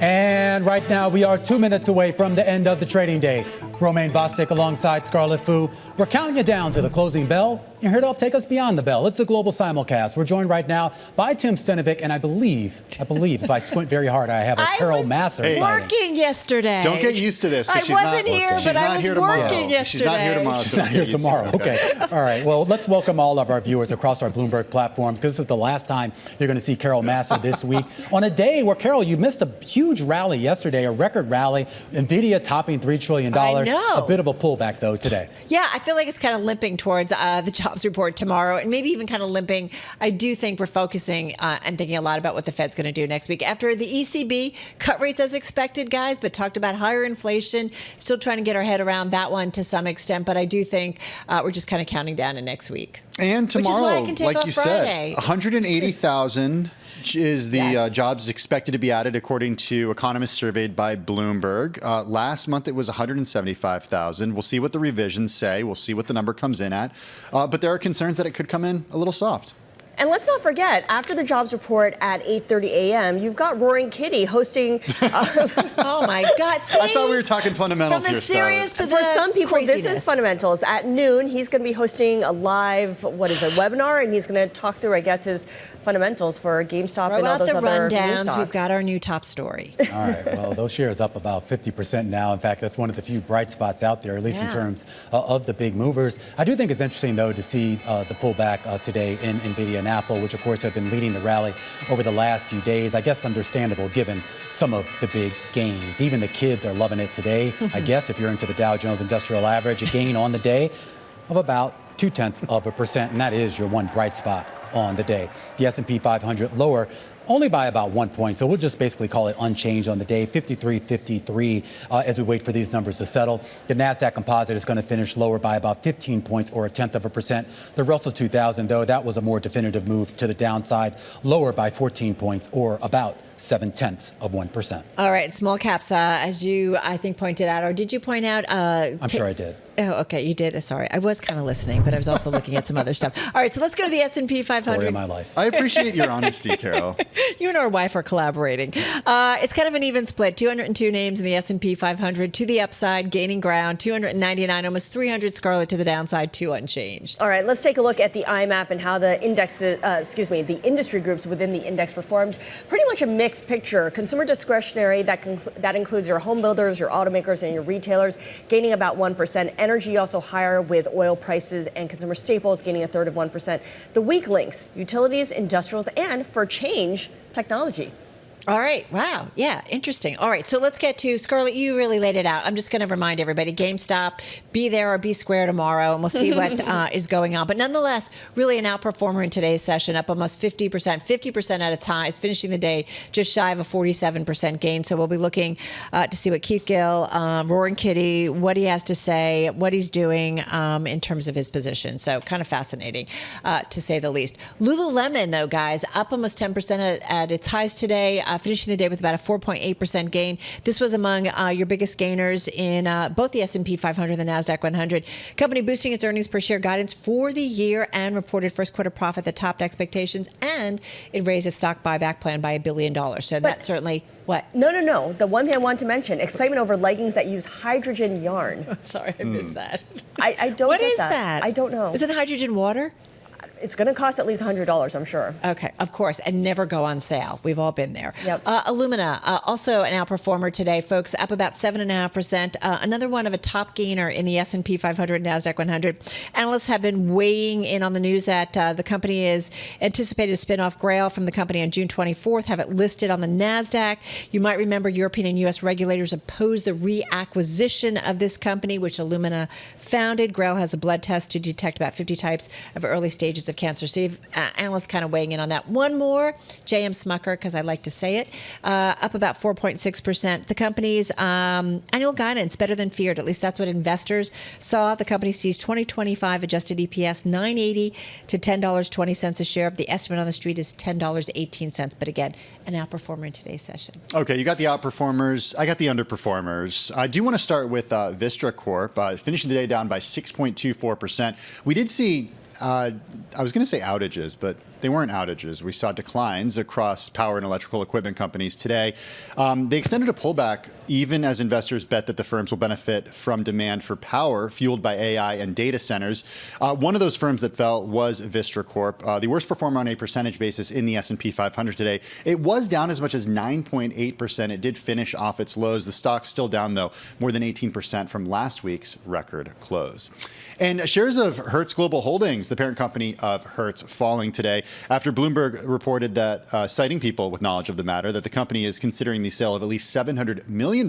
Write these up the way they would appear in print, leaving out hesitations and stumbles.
And right now, we are 2 minutes away from the end of the trading day. Romaine Bostick alongside Scarlet Fu. We're counting you down to the closing bell. You're here to help take us beyond the bell. It's a global simulcast. We're joined right now by Tim Stenovec, and I believe, if I squint very hard, I have a Carol Massar I was sighting. working yesterday. Don't get used to this. I wasn't here, but I was working yesterday. She's not here tomorrow. She's not here tomorrow. Okay. All right. Well, let's welcome all of our viewers across our Bloomberg platforms, because this is the last time you're going to see Carol Massar this week. On a day where, Carol, you missed a huge rally yesterday, a record rally. NVIDIA topping $3 trillion. I know. A bit of a pullback, though, today. Yeah, I feel like it's kind of limping towards the jobs report tomorrow, and maybe even kind of limping. I do think we're focusing and thinking a lot about what the Fed's going to do next week. After the ECB cut rates as expected, guys, but talked about higher inflation. Still trying to get our head around that one to some extent, but I do think we're just kind of counting down to next week. And tomorrow, which is why I can take like off you Friday. said, 180,000 is the jobs expected to be added, according to economists surveyed by Bloomberg. Last month, it was 175,000. We'll see what the revisions say. We'll see what the number comes in at. But there are concerns that it could come in a little soft. And let's not forget, after the jobs report at 8:30 a.m., you've got Roaring Kitty hosting. Oh, my God. See? I thought we were talking fundamentals From the here, serious to the For some people, craziness. this is fundamentals. At noon, he's going to be hosting a live, webinar, and he's going to talk through, I guess, his fundamentals for GameStop and all those other rundowns. meme stocks. We've got our new top story. All right. Well, those shares up about 50% now. In fact, that's one of the few bright spots out there, at least in terms of the big movers. I do think it's interesting, though, to see the pullback today in NVIDIA and Apple, which, of course, have been leading the rally over the last few days. I guess understandable given some of the big gains. Even the kids are loving it today. I guess if you're into the Dow Jones Industrial Average, a gain on the day of about 0.2%, and that is your one bright spot on the day. The S&P 500 lower only by about 1 point. So we'll just basically call it unchanged on the day, 53.53 as we wait for these numbers to settle. The NASDAQ composite is going to finish lower by about 15 points or 0.1%. The Russell 2000, though, that was a more definitive move to the downside, lower by 14 points or about 0.7%. All right, small caps, as you, I think, pointed out, or did you point out? I'm sure I did. Oh, okay, you did. Sorry, I was kind of listening, but I was also looking at some other stuff. All right, so let's go to the S&P 500. Story of my life. I appreciate your honesty, Carol. You and our wife are collaborating. It's kind of an even split. 202 names in the S&P 500 to the upside, gaining ground. 299, almost 300. Scarlet to the downside, 2 unchanged. All right, let's take a look at the IMAP and how the indexes, the industry groups within the index performed. Pretty much a mixed picture. Consumer discretionary, that includes your home builders, your automakers, and your retailers, gaining about 1%. Energy also higher, with oil prices and consumer staples gaining a third of 1%. The weak links, utilities, industrials, and for change, technology. All right. Wow. Yeah. Interesting. All right. So let's get to Scarlet. You really laid it out. I'm just going to remind everybody, GameStop, be there or be square tomorrow, and we'll see what is going on. But nonetheless, really an outperformer in today's session, up almost 50% at its highs, finishing the day just shy of a 47% gain. So we'll be looking to see what Keith Gill, Roaring Kitty, what he has to say, what he's doing in terms of his position. So kind of fascinating, to say the least. Lululemon, though, guys, up almost 10% at its highs today. Finishing the day with about a 4.8% gain. This was among your biggest gainers in both the S&P 500 and the NASDAQ 100. Company boosting its earnings per share guidance for the year and reported first quarter profit that topped expectations, and it raised its stock buyback plan by $1 billion. So that certainly... What? No. The one thing I want to mention, excitement over leggings that use hydrogen yarn. Sorry, I missed that. I don't What get is that? I don't know. Is it hydrogen water? It's going to cost at least $100, I'm sure. Okay, of course, and never go on sale. We've all been there. Yep. Illumina, also an outperformer today, folks, up about 7.5%. Another one of a top gainer in the S&P 500 and NASDAQ 100. Analysts have been weighing in on the news that the company is anticipated to spin off Grail from the company on June 24th, have it listed on the NASDAQ. You might remember European and U.S. regulators opposed the reacquisition of this company, which Illumina founded. Grail has a blood test to detect about 50 types of early stages of cancer. So you've analysts kind of weighing in on that. One more, J.M. Smucker, because I like to say it, up about 4.6%. The company's annual guidance, better than feared. At least that's what investors saw. The company sees 2025 adjusted EPS $9.80 to $10.20 a share. The estimate on the street is $10.18. But again, an outperformer in today's session. Okay, you got the outperformers. I got the underperformers. I do want to start with Vistra Corp, finishing the day down by 6.24%. We did see I was going to say outages, but they weren't outages. We saw declines across power and electrical equipment companies today. They extended a pullback even as investors bet that the firms will benefit from demand for power fueled by AI and data centers. One of those firms that fell was Vistra Corp, the worst performer on a percentage basis in the S&P 500 today. It was down as much as 9.8%. It did finish off its lows. The stock's still down, though, more than 18% from last week's record close. And shares of Hertz Global Holdings, the parent company of Hertz, falling today after Bloomberg reported that, citing people with knowledge of the matter, that the company is considering the sale of at least $700 million in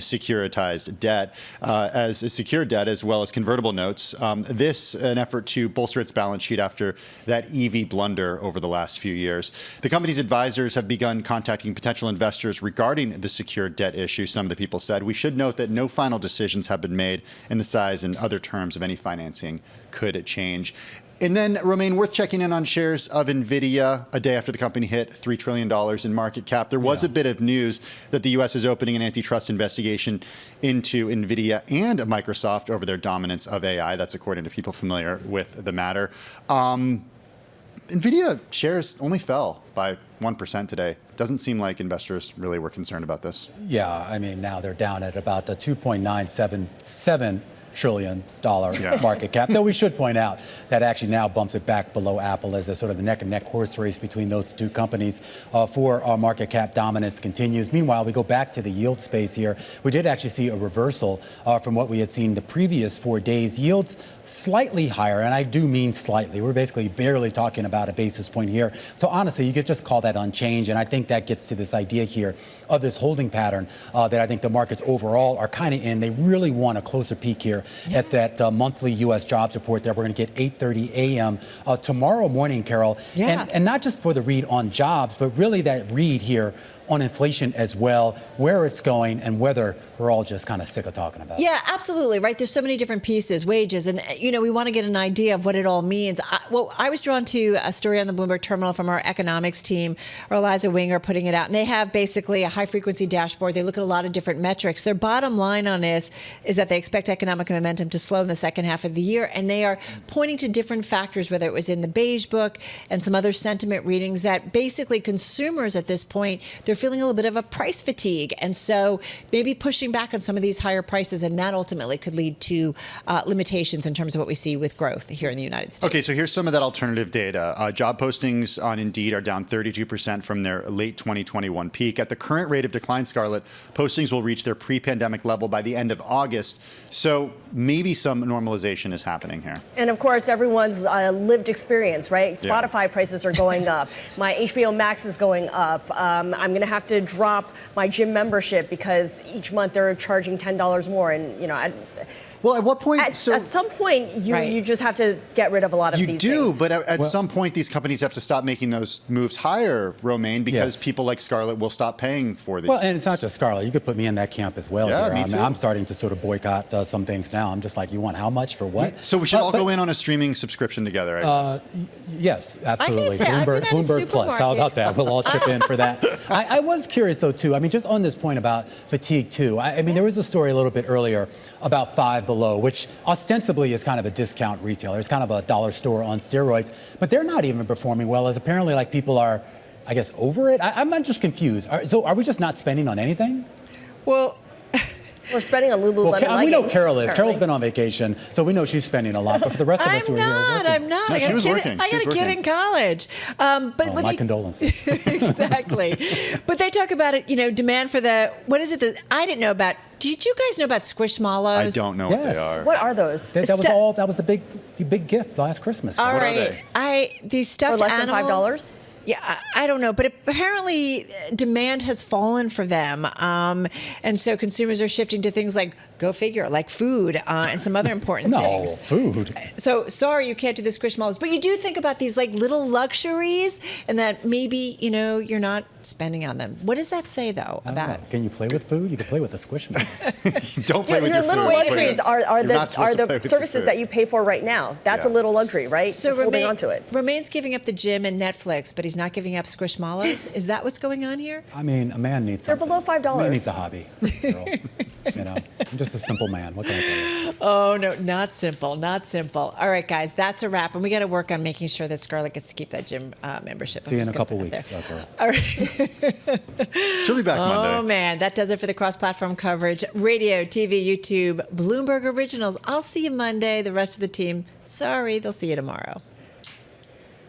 securitized debt, as secured debt as well as convertible notes. This an effort to bolster its balance sheet after that EV blunder over the last few years. The company's advisors have begun contacting potential investors regarding the secured debt issue. Some of the people said, we should note that no final decisions have been made, and the size and other terms of any financing could change. And then, Romaine, worth checking in on shares of NVIDIA a day after the company hit $3 trillion in market cap. There was a bit of news that the U.S. is opening an antitrust investigation into NVIDIA and Microsoft over their dominance of AI. That's according to people familiar with the matter. NVIDIA shares only fell by 1% today. Doesn't seem like investors really were concerned about this. Yeah, I mean, now they're down at about the $2.977 trillion market cap. Though we should point out that actually now bumps it back below Apple as a sort of the neck-and-neck horse race between those two companies for our market cap dominance continues. Meanwhile, we go back to the yield space here. We did actually see a reversal from what we had seen the previous 4 days. Yields slightly higher, and I do mean slightly. We're basically barely talking about a basis point here. So honestly, you could just call that unchanged, and I think that gets to this idea here of this holding pattern that I think the markets overall are kind of in. They really want a closer peek here at that monthly U.S. jobs report that we're going to get 8:30 a.m. Tomorrow morning, Carol. And not just for the read on jobs, but really that read here on inflation as well, where it's going, and whether we're all just kind of sick of talking about it. Yeah, absolutely, right? There's so many different pieces, wages, and, you know, we want to get an idea of what it all means. I was drawn to a story on the Bloomberg terminal from our economics team, or Eliza Winger putting it out, and they have basically a high-frequency dashboard. They look at a lot of different metrics. Their bottom line on this is that they expect economic momentum to slow in the second half of the year, and they are pointing to different factors, whether it was in the Beige Book and some other sentiment readings, that basically consumers at this point, they're feeling a little bit of a price fatigue. And so maybe pushing back on some of these higher prices, and that ultimately could lead to limitations in terms of what we see with growth here in the United States. Okay, so here's some of that alternative data. Job postings on Indeed are down 32% from their late 2021 peak. At the current rate of decline, Scarlet, postings will reach their pre-pandemic level by the end of August. So maybe some normalization is happening here. And of course, everyone's lived experience, right? Spotify prices are going up. My HBO Max is going up. I'm going to have to drop my gym membership because each month they're charging $10 more. And, you know, well, at what point? At some point, you just have to get rid of a lot of these things. You do, but at some point, these companies have to stop making those moves higher, Romaine, because people like Scarlet will stop paying for these. Well, and it's not just Scarlet. You could put me in that camp as well. Yeah, me too. I'm starting to sort of boycott some things now. I'm just like, you want how much for what? So we should all go in on a streaming subscription together, right? Yes, absolutely. Bloomberg Plus. How about that? We'll all chip in for that. I was curious, though, too. I mean, just on this point about fatigue, too. I mean, there was a story a little bit earlier about Five Below, which ostensibly is kind of a discount retailer. It's kind of a dollar store on steroids, but they're not even performing well, as apparently like people are, I guess, over it. I'm just confused. So are we just not spending on anything? Well, we're spending on Lululemon leggings. We know Carol is. Apparently. Carol's been on vacation, so we know she's spending a lot. But for the rest of us who are here working. I'm not. No, she was working. I got a kid in college. But my condolences. Exactly. But they talk about it, you know, demand for what is it I didn't know about. Did you guys know about Squishmallows? I don't know what they are. What are those? That was the big gift last Christmas. All what right. are they? These stuffed for less animals. than $5? Yeah, I don't know, but apparently demand has fallen for them, and so consumers are shifting to things like, go figure, like food and some other important things. No, food. So sorry, you can't do the Squishmallows, but you do think about these like little luxuries, and that maybe you're not spending on them. What does that say though about? Can you play with food? You can play with the Squishmallow. Don't play with your little food. luxuries are the the services that you pay for right now. That's a little luxury, right? So just holding on to it. Romaine's giving up the gym and Netflix, but he's not giving up Squishmallows. Is that what's going on here? I mean, a man needs They're something. below $5. A man needs a hobby. Girl. I'm just a simple man. What can I tell you? Oh, no, not simple. Not simple. All right, guys, that's a wrap. And we got to work on making sure that Scarlett gets to keep that gym membership. See you in a couple weeks. Okay. All right. She'll be back Monday. Oh, man. That does it for the cross-platform coverage. Radio, TV, YouTube, Bloomberg Originals. I'll see you Monday. The rest of the team, sorry, they'll see you tomorrow.